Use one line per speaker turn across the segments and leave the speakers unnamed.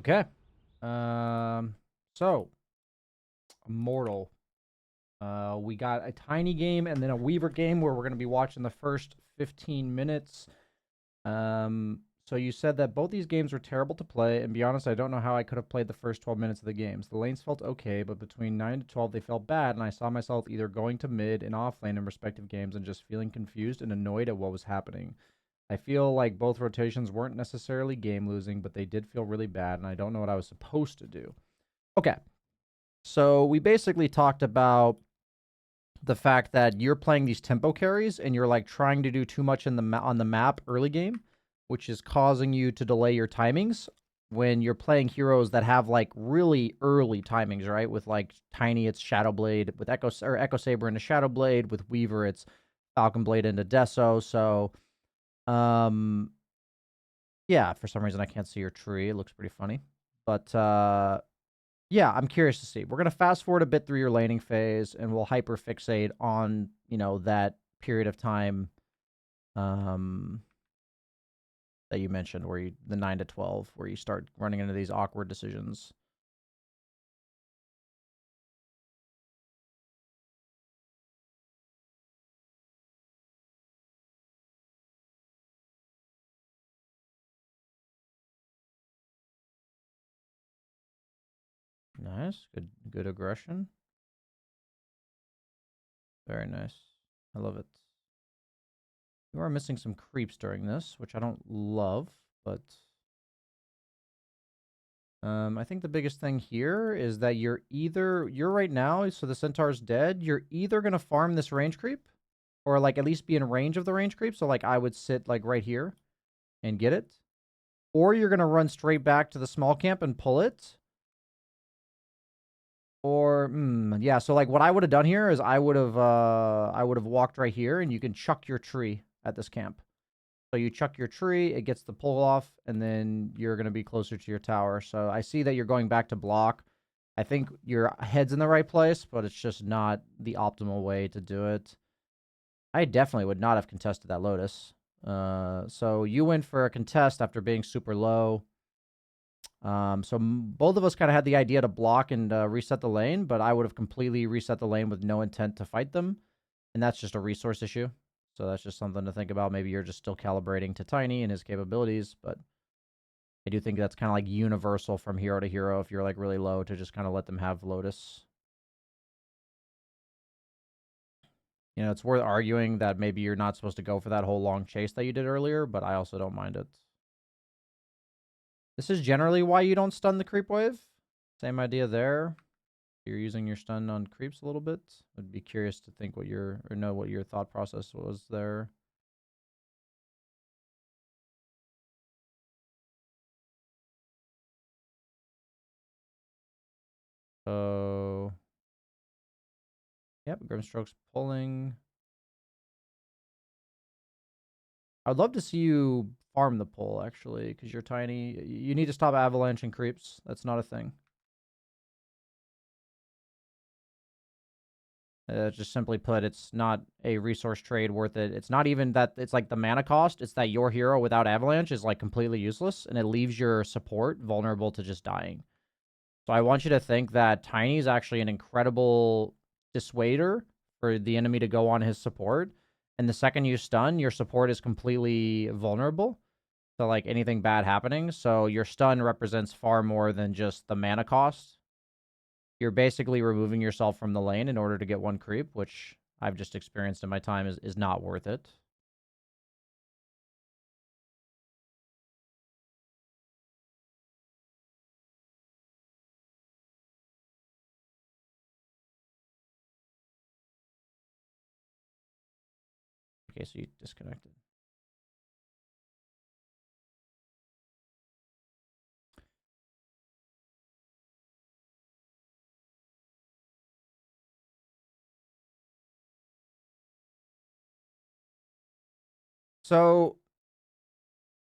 Okay. So Immortal. We got a tiny game and then a Weaver game where we're going to be watching the first 15 minutes. So you said that both these games were terrible to play, and be honest, I don't know how I could have played the first 12 minutes of the games. The lanes felt okay, but between 9 to 12, they felt bad, and I saw myself either going to mid and off lane in respective games and just feeling confused and annoyed at what was happening. I feel like both rotations weren't necessarily game losing, but they did feel really bad, and I don't know what I was supposed to do. Okay, so we basically talked about the fact that you're playing these tempo carries and you're like trying to do too much in the on the map early game, which is causing you to delay your timings when you're playing heroes that have like really early timings, right? With like Tiny, it's Shadow Blade. With Echo Saber into Shadow Blade. With Weaver, it's Falcon Blade into Deso. So, yeah, for some reason I can't see your tree. It looks pretty funny, but yeah, I'm curious to see. We're gonna fast forward a bit through your laning phase, and we'll hyper fixate on that period of time um, that you mentioned, where the 9 to 12, where you start running into these awkward decisions. Nice, good aggression. Very nice. I love it. You are missing some creeps during this, which I don't love, but I think the biggest thing here is that you're right now, so the Centaur's dead. You're either gonna farm this range creep, or like at least be in range of the range creep. So like I would sit like right here and get it, or you're gonna run straight back to the small camp and pull it. Or yeah, so like what I would have done here is I would have walked right here, and you can chuck your tree at this camp. So you chuck your tree, it gets the pull off, and then you're going to be closer to your tower. So I see that you're going back to block. I think your head's in the right place, but it's just not the optimal way to do it. I definitely would not have contested that Lotus. So you went for a contest after being super low. So both of us kind of had the idea to block and reset the lane, but I would have completely reset the lane with no intent to fight them. And that's just a resource issue. So that's just something to think about. Maybe you're just still calibrating to Tiny and his capabilities, but I do think that's kind of like universal from hero to hero if you're like really low to just kind of let them have Lotus. It's worth arguing that maybe you're not supposed to go for that whole long chase that you did earlier, but I also don't mind it. This is generally why you don't stun the creep wave. Same idea there. You're using your stun on creeps a little bit. I'd be curious to think what know what your thought process was there. So, yep, Grimstroke's pulling. I would love to see you farm the pull, actually, because you're tiny. You need to stop avalanche and creeps. That's not a thing. Just simply put, it's not a resource trade worth it. It's not even that it's like the mana cost. It's that your hero without avalanche is like completely useless, and it leaves your support vulnerable to just dying. So I want you to think that Tiny is actually an incredible dissuader for the enemy to go on his support. And the second you stun, your support is completely vulnerable to like anything bad happening. So your stun represents far more than just the mana cost. You're basically removing yourself from the lane in order to get one creep, which I've just experienced in my time is not worth it. Okay, so you disconnected. So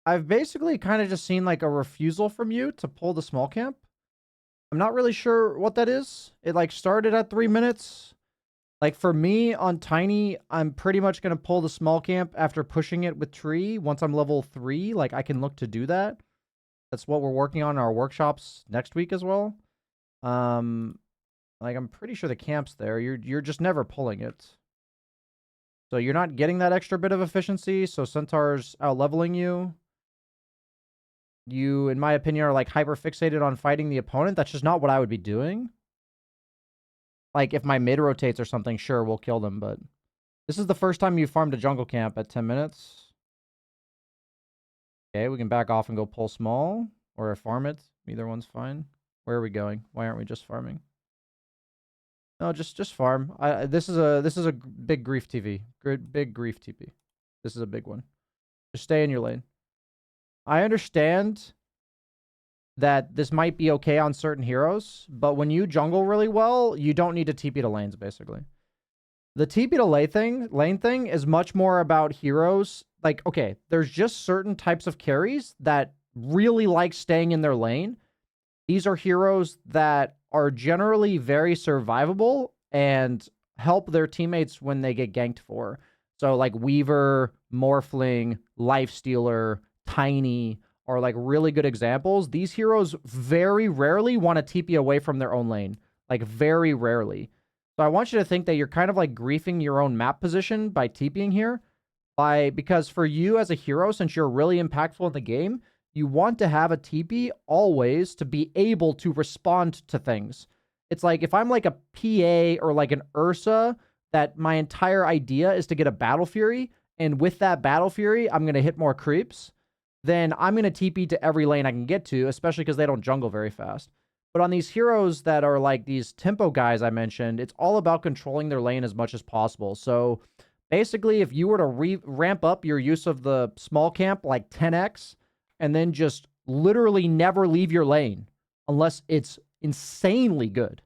I've basically kind of just seen like a refusal from you to pull the small camp. I'm not really sure what that is. It like started at 3 minutes. Like for me on Tiny, I'm pretty much going to pull the small camp after pushing it with Tree. Once I'm level 3, like I can look to do that. That's what we're working on in our workshops next week as well. Like, I'm pretty sure the camp's there. You're just never pulling it. So you're not getting that extra bit of efficiency, so Centaur's out-leveling you. You, in my opinion, are, like, hyper-fixated on fighting the opponent. That's just not what I would be doing. Like, if my mid rotates or something, sure, we'll kill them, but... This is the first time you farmed a jungle camp at 10 minutes. Okay, we can back off and go pull small. Or farm it. Either one's fine. Where are we going? Why aren't we just farming? No, just farm. This is a big grief TV. Big grief TP. This is a big one. Just stay in your lane. I understand that this might be okay on certain heroes, but when you jungle really well, you don't need to TP to lanes, basically. The TP to lane thing is much more about heroes. Like, okay, there's just certain types of carries that really like staying in their lane. These are heroes that are generally very survivable and help their teammates when they get ganked for. So like Weaver, Morphling, Lifestealer, Tiny are like really good examples. These heroes very rarely want to TP away from their own lane. Like very rarely. So I want you to think that you're kind of like griefing your own map position by TPing here. Because for you as a hero, since you're really impactful in the game, you want to have a TP always to be able to respond to things. It's like if I'm like a PA or like an Ursa, that my entire idea is to get a Battle Fury, and with that Battle Fury, I'm going to hit more creeps, then I'm going to TP to every lane I can get to, especially because they don't jungle very fast. But on these heroes that are like these tempo guys I mentioned, it's all about controlling their lane as much as possible. So basically, if you were to ramp up your use of the small camp like 10x, and then just literally never leave your lane unless it's insanely good.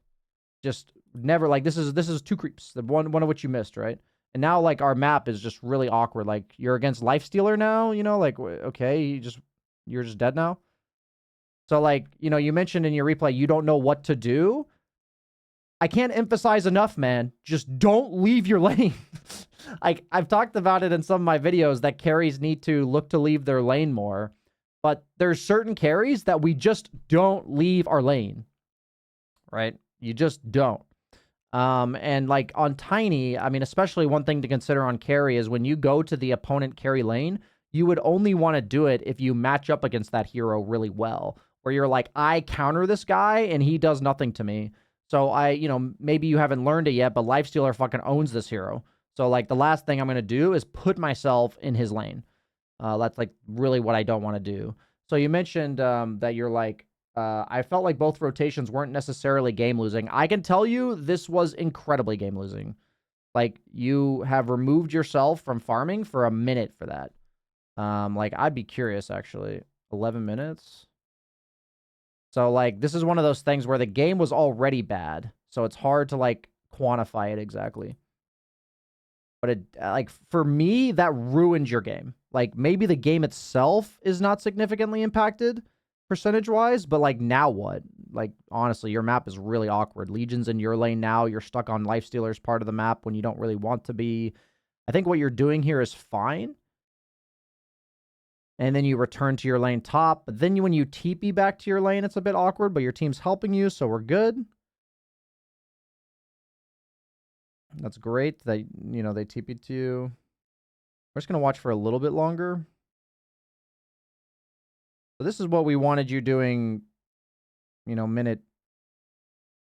Just never, like, this is 2 creeps, the one of which you missed, right? And now, like, our map is just really awkward. Like, you're against Lifestealer now, you know? Like, okay, you're just dead now? So, like, you know, you mentioned in your replay you don't know what to do. I can't emphasize enough, man. Just don't leave your lane. Like, I've talked about it in some of my videos that carries need to look to leave their lane more. But there's certain carries that we just don't leave our lane, right? You just don't. And like on Tiny, I mean, especially one thing to consider on carry is when you go to the opponent carry lane, you would only want to do it if you match up against that hero really well, where you're like, I counter this guy and he does nothing to me. So you know, maybe you haven't learned it yet, but Lifestealer fucking owns this hero. So like the last thing I'm going to do is put myself in his lane. That's like really what I don't want to do. So you mentioned that you're like, I felt like both rotations weren't necessarily game losing. I can tell you this was incredibly game losing. Like you have removed yourself from farming for a minute for that. Like I'd be curious actually. 11 minutes. So like this is one of those things where the game was already bad. So it's hard to like quantify it exactly. But it, like, for me, that ruined your game. Like, maybe the game itself is not significantly impacted percentage-wise, but, like, now what? Like, honestly, your map is really awkward. Legion's in your lane now. You're stuck on Lifestealer's part of the map when you don't really want to be. I think what you're doing here is fine. And then you return to your lane top. But then when you TP back to your lane, it's a bit awkward, but your team's helping you, so we're good. That's great that, you know, they TP'd to you. We're just going to watch for a little bit longer. So this is what we wanted you doing, you know, minute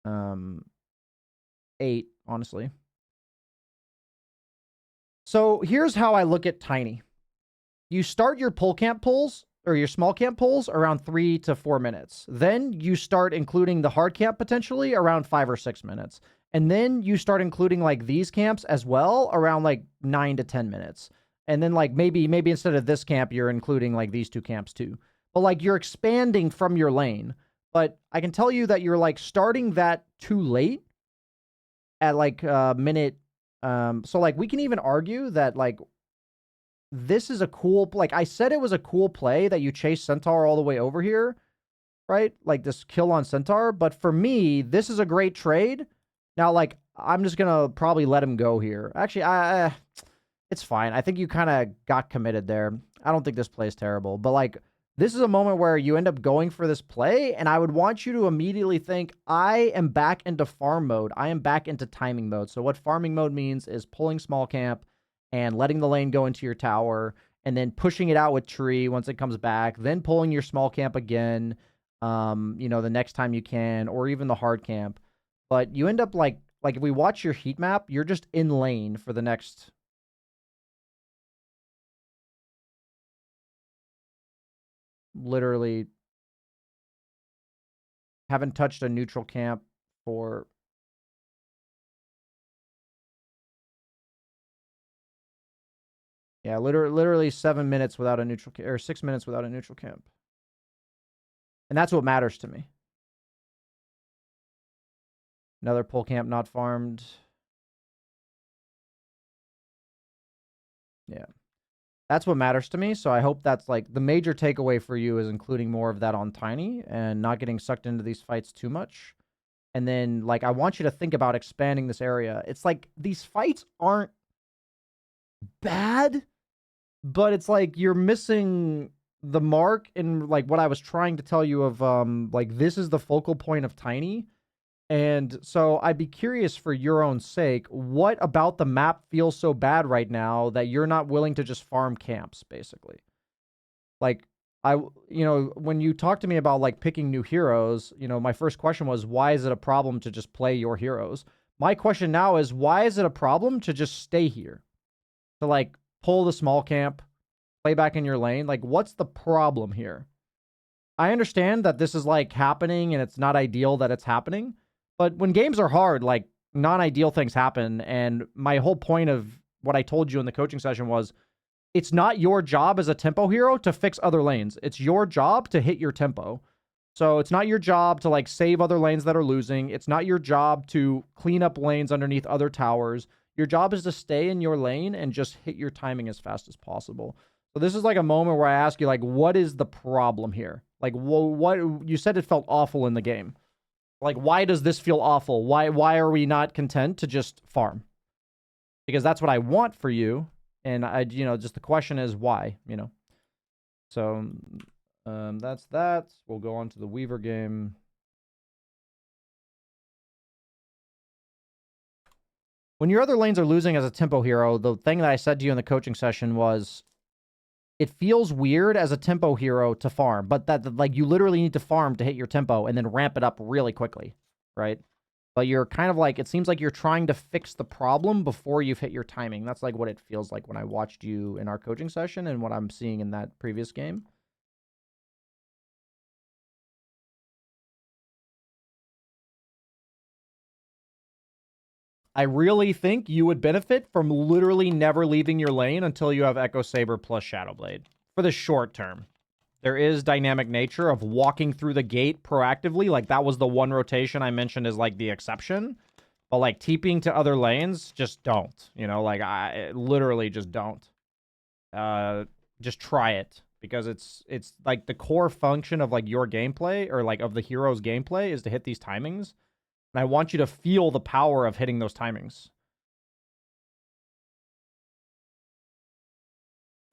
8, honestly. So here's how I look at Tiny. You start your pull camp pulls, or your small camp pulls, around 3 to 4 minutes. Then you start including the hard camp potentially around 5 or 6 minutes. And then you start including like these camps as well around like 9 to 10 minutes. And then like maybe instead of this camp, you're including like these 2 camps too. But like you're expanding from your lane. But I can tell you that you're like starting that too late at like minute. So like we can even argue that like this is a cool, like I said, it was a cool play that you chase Centaur all the way over here, right? Like this kill on Centaur. But for me, this is a great trade. Now, like, I'm just going to probably let him go here. Actually, it's fine. I think you kind of got committed there. I don't think this play is terrible. But, like, this is a moment where you end up going for this play, and I would want you to immediately think, I am back into farm mode. I am back into timing mode. So what farming mode means is pulling small camp and letting the lane go into your tower, and then pushing it out with tree once it comes back, then pulling your small camp again, the next time you can, or even the hard camp. But you end up like if we watch your heat map, you're just in lane for the next... Literally haven't touched a neutral camp for... Yeah, literally 7 minutes without a neutral camp, or 6 minutes without a neutral camp. And that's what matters to me. Another pull camp not farmed. Yeah. That's what matters to me. So I hope that's like the major takeaway for you is including more of that on Tiny and not getting sucked into these fights too much. And then like I want you to think about expanding this area. It's like these fights aren't bad, but it's like you're missing the mark in like what I was trying to tell you of like this is the focal point of Tiny. And so I'd be curious for your own sake, what about the map feels so bad right now that you're not willing to just farm camps, basically? Like, when you talk to me about like picking new heroes, my first question was, why is it a problem to just play your heroes? My question now is, why is it a problem to just stay here? To like pull the small camp, play back in your lane? Like, what's the problem here? I understand that this is like happening and it's not ideal that it's happening. But when games are hard, like non-ideal things happen. And my whole point of what I told you in the coaching session was it's not your job as a tempo hero to fix other lanes. It's your job to hit your tempo. So it's not your job to like save other lanes that are losing. It's not your job to clean up lanes underneath other towers. Your job is to stay in your lane and just hit your timing as fast as possible. So this is like a moment where I ask you, like, what is the problem here? Like, what you said it felt awful in the game. Like, why does this feel awful? Why are we not content to just farm? Because that's what I want for you. And just the question is why, So, that's that. We'll go on to the Weaver game. When your other lanes are losing as a tempo hero, the thing that I said to you in the coaching session was, it feels weird as a tempo hero to farm, but that like you literally need to farm to hit your tempo and then ramp it up really quickly, right? But you're kind of like, it seems like you're trying to fix the problem before you've hit your timing. That's like what it feels like when I watched you in our coaching session and what I'm seeing in that previous game. I really think you would benefit from literally never leaving your lane until you have Echo Saber plus Shadow Blade for the short term. There is dynamic nature of walking through the gate proactively. Like, that was the one rotation I mentioned as, like, the exception. But, like, TPing to other lanes, just don't. Like, I literally just don't. Just try it. Because it's, like, the core function of, like, your gameplay, or, like, of the hero's gameplay is to hit these timings. And I want you to feel the power of hitting those timings.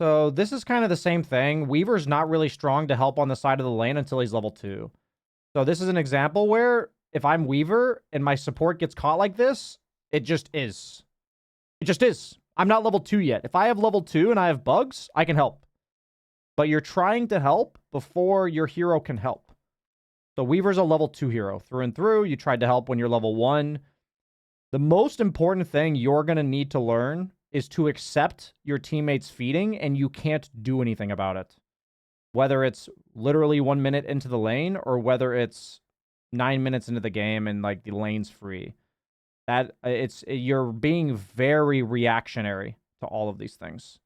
So this is kind of the same thing. Weaver's not really strong to help on the side of the lane until he's level 2. So this is an example where if I'm Weaver and my support gets caught like this, it just is. It just is. I'm not level 2 yet. If I have level 2 and I have bugs, I can help. But you're trying to help before your hero can help. So Weaver's a level 2 hero through and through. You tried to help when you're level 1. The most important thing you're going to need to learn is to accept your teammates feeding, and you can't do anything about it. Whether it's literally 1 minute into the lane, or whether it's 9 minutes into the game and like the lane's free. You're being very reactionary to all of these things.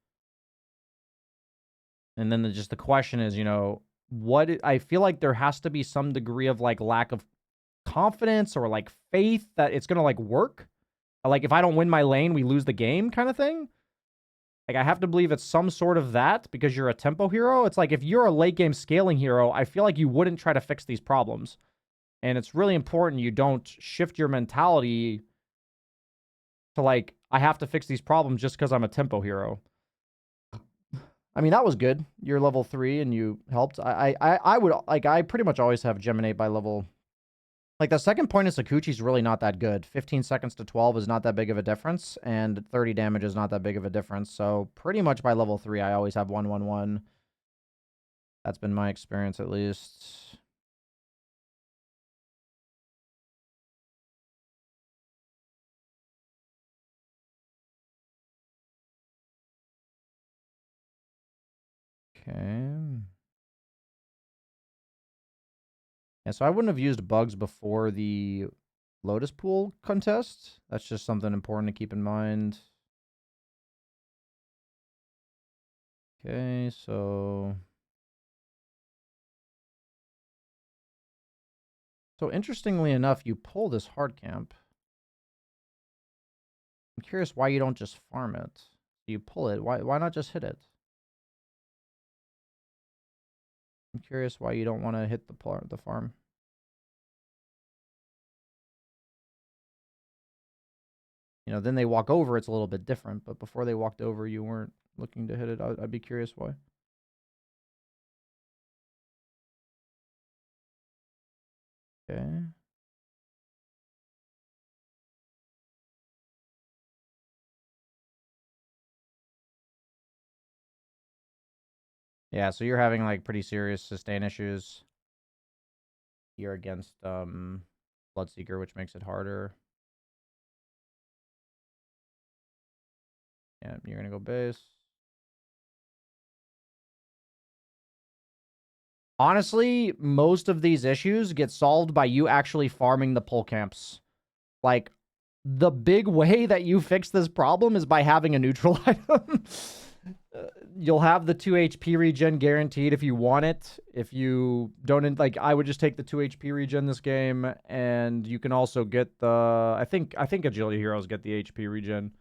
And then just the question is, what I feel like there has to be some degree of like lack of confidence or like faith that it's gonna like work. Like, if I don't win my lane, we lose the game kind of thing. Like, I have to believe it's some sort of that because you're a tempo hero. It's like, if you're a late game scaling hero, I feel like you wouldn't try to fix these problems. And it's really important you don't shift your mentality to like, I have to fix these problems just because I'm a tempo hero. I mean, that was good. You're level 3 and you helped. I would, like, I pretty much always have Geminate by level... Like, the second point of Sakuchi's really not that good. 15 seconds to 12 is not that big of a difference, and 30 damage is not that big of a difference. So, pretty much by level 3, I always have 1-1-1. That's been my experience, at least. Okay. Yeah, so I wouldn't have used bugs before the Lotus Pool contest. That's just something important to keep in mind. Okay, so... So interestingly enough, you pull this hard camp. I'm curious why you don't just farm it. You pull it. Why not just hit it? I'm curious why you don't want to hit the farm. You know, then they walk over, it's a little bit different. But before they walked over, you weren't looking to hit it. I'd be curious why. Okay. Yeah, so you're having, like, pretty serious sustain issues. You're against Bloodseeker, which makes it harder. Yeah, you're going to go base. Honestly, most of these issues get solved by you actually farming the pull camps. Like, the big way that you fix this problem is by having a neutral item. You'll have the 2 HP regen guaranteed if you want it. If you don't, like, I would just take the 2 HP regen this game, and you can also get the... I think Agility Heroes get the HP regen.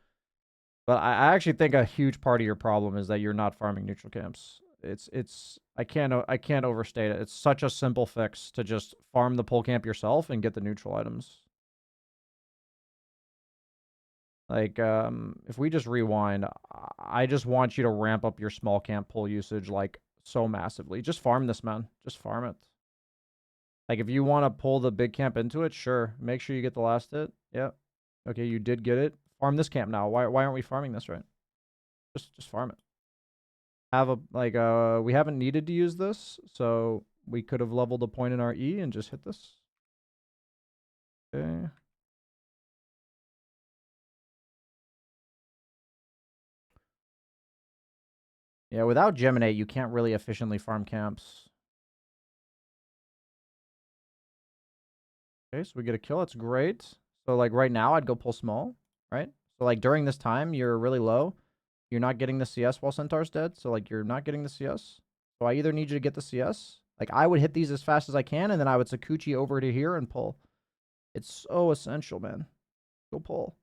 But I actually think a huge part of your problem is that you're not farming neutral camps. I can't overstate it. It's such a simple fix to just farm the pull camp yourself and get the neutral items. Like, if we just rewind, I just want you to ramp up your small camp pull usage, like, so massively. Just farm this, man. Just farm it. Like, if you want to pull the big camp into it, sure. Make sure you get the last hit. Yeah. Okay, you did get it. Farm this camp now. Why aren't we farming this, right? Just farm it. Have a, like, we haven't needed to use this, so we could have leveled a point in our E and just hit this. Okay. Yeah, without Geminate, you can't really efficiently farm camps. Okay, so we get a kill. That's great. So, like, right now, I'd go pull small, right? So, like, during this time, you're really low. You're not getting the CS while Centaur's dead. So, like, you're not getting the CS. So, I either need you to get the CS. Like, I would hit these as fast as I can, and then I would Sakuchi over to here and pull. It's so essential, man. Go pull.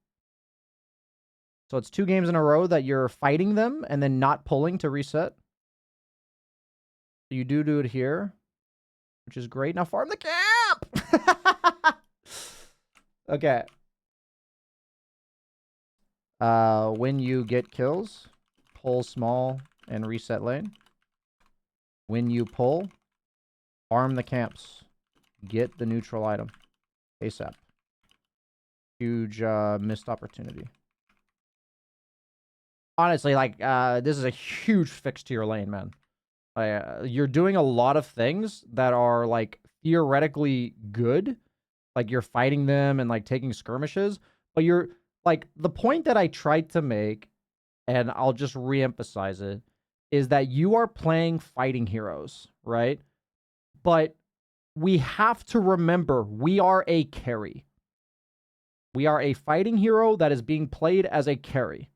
So, it's 2 games in a row that you're fighting them and then not pulling to reset. So, you do it here, which is great. Now, farm the camp! Okay. When you get kills, pull small and reset lane. When you pull, farm the camps. Get the neutral item. ASAP. Huge missed opportunity. Honestly, like, this is a huge fix to your lane, man. You're doing a lot of things that are, like, theoretically good. Like, you're fighting them and, like, taking skirmishes. But you're, like, the point that I tried to make, and I'll just reemphasize it, is that you are playing fighting heroes, right? But we have to remember, we are a carry. We are a fighting hero that is being played as a carry,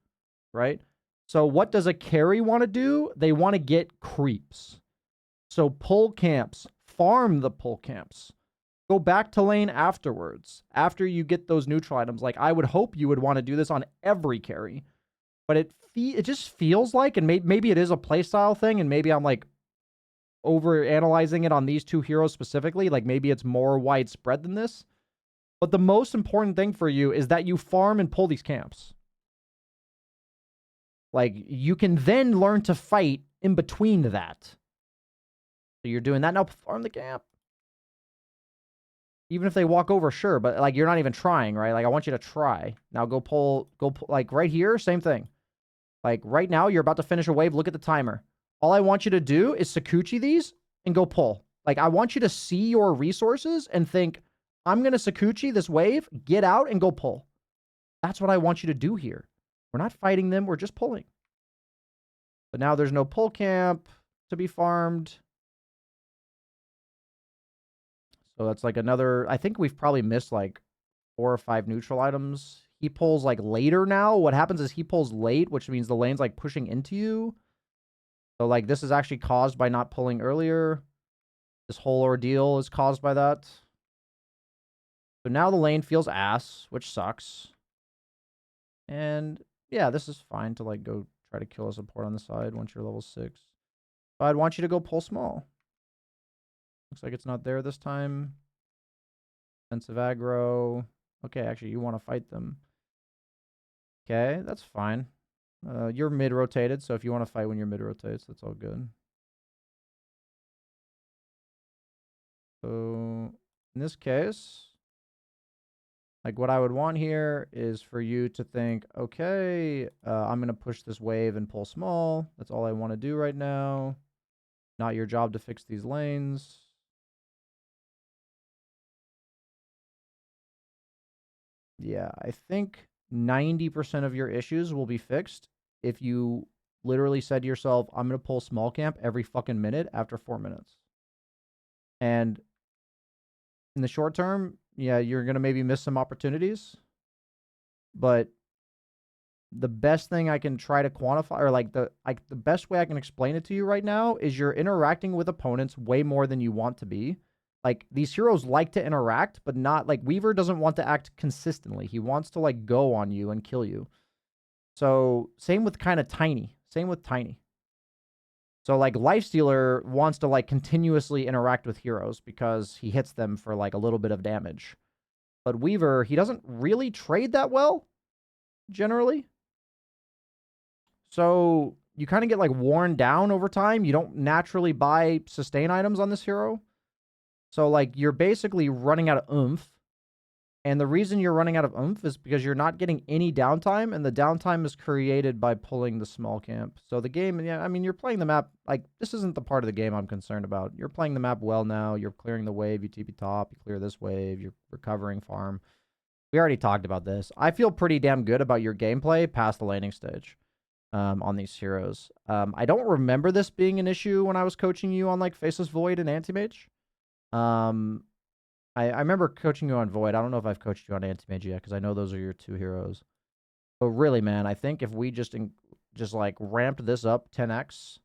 right? So what does a carry want to do? They want to get creeps. So pull camps, farm the pull camps. Go back to lane afterwards, after you get those neutral items. Like, I would hope you would want to do this on every carry. But it just feels like, and maybe it is a playstyle thing, and maybe I'm, like, over analyzing it on these 2 heroes specifically. Like, maybe it's more widespread than this. But the most important thing for you is that you farm and pull these camps. Like, you can then learn to fight in between that. So you're doing that now. Farm the camp. Even if they walk over, sure, but like you're not even trying, right? Like I want you to try. Now go pull, like right here, same thing. Like right now, you're about to finish a wave. Look at the timer. All I want you to do is Sakuchi these and go pull. Like I want you to see your resources and think, I'm going to Sakuchi this wave, get out and go pull. That's what I want you to do here. We're not fighting them. We're just pulling. But now there's no pull camp to be farmed. So that's like another, I think we've probably missed like 4 or 5 neutral items. He pulls like later now. What happens is he pulls late, which means the lane's like pushing into you. So like this is actually caused by not pulling earlier. This whole ordeal is caused by that. So now the lane feels ass, which sucks. And yeah, this is fine to like go try to kill a support on the side once you're level 6. But I'd want you to go pull small. Looks like it's not there this time. Defensive aggro. Okay, actually, you want to fight them. Okay, that's fine. You're mid-rotated, so if you want to fight when you're mid-rotates, that's all good. So, in this case, like what I would want here is for you to think, okay, I'm going to push this wave and pull small. That's all I want to do right now. Not your job to fix these lanes. Yeah, I think 90% of your issues will be fixed if you literally said to yourself, I'm going to pull small camp every fucking minute after 4 minutes. And in the short term, yeah, you're going to maybe miss some opportunities. But the best thing I can try to quantify, or like the best way I can explain it to you right now is you're interacting with opponents way more than you want to be. Like, these heroes like to interact, but not, like, Weaver doesn't want to act consistently. He wants to, like, go on you and kill you. So, same with kind of Tiny. Same with Tiny. So, like, Lifestealer wants to, like, continuously interact with heroes because he hits them for, like, a little bit of damage. But Weaver, he doesn't really trade that well, generally. So, you kind of get, like, worn down over time. You don't naturally buy sustain items on this hero. So, like, you're basically running out of oomph. And the reason you're running out of oomph is because you're not getting any downtime, and the downtime is created by pulling the small camp. So the game, yeah, I mean, you're playing the map, like, this isn't the part of the game I'm concerned about. You're playing the map well now. You're clearing the wave. You TP top. You clear this wave. You're recovering farm. We already talked about this. I feel pretty damn good about your gameplay past the laning stage on these heroes. I don't remember this being an issue when I was coaching you on, like, Faceless Void and Anti-Mage. I remember coaching you on Void. I don't know if I've coached you on Anti-Mage yet, because I know those are your 2 heroes. But really, man, I think if we just like ramped this up 10x,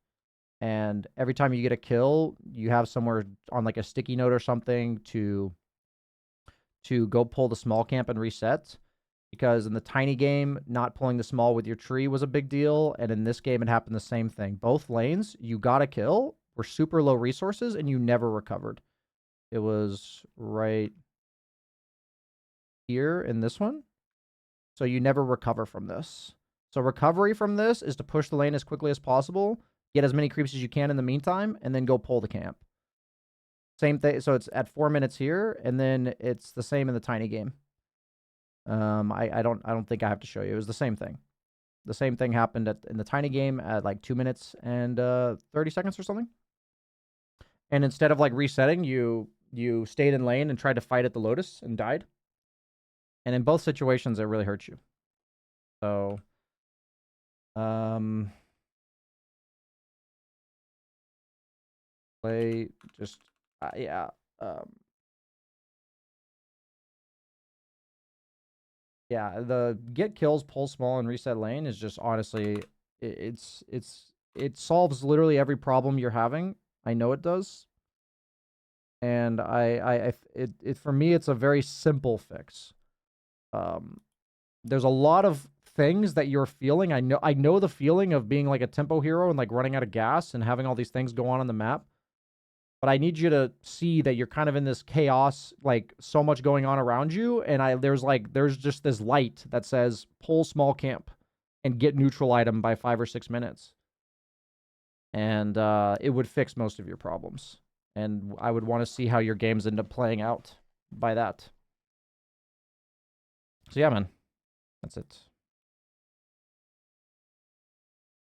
and every time you get a kill, you have somewhere on like a sticky note or something to go pull the small camp and reset. Because in the Tiny game, not pulling the small with your tree was a big deal, and in this game, it happened the same thing. Both lanes, you got a kill, were super low resources, and you never recovered. It was right here in this one. So you never recover from this. So recovery from this is to push the lane as quickly as possible, get as many creeps as you can in the meantime, and then go pull the camp. Same thing. So it's at 4 minutes here, and then it's the same in the Tiny game. I don't think I have to show you. It was the same thing. The same thing happened in the Tiny game at like 2 minutes and 30 seconds or something. And instead of like resetting, you stayed in lane and tried to fight at the Lotus and died. And in both situations, it really hurt you. So, play just, yeah. Yeah, the get kills, pull small, and reset lane is just honestly, it solves literally every problem you're having. I know it does. And for me, it's a very simple fix. There's a lot of things that you're feeling. I know the feeling of being like a tempo hero and like running out of gas and having all these things go on the map. But I need you to see that you're kind of in this chaos, like so much going on around you. And there's just this light that says pull small camp and get neutral item by 5 or 6 minutes. and it would fix most of your problems. And I would want to see how your games end up playing out by that. So yeah, man, that's it.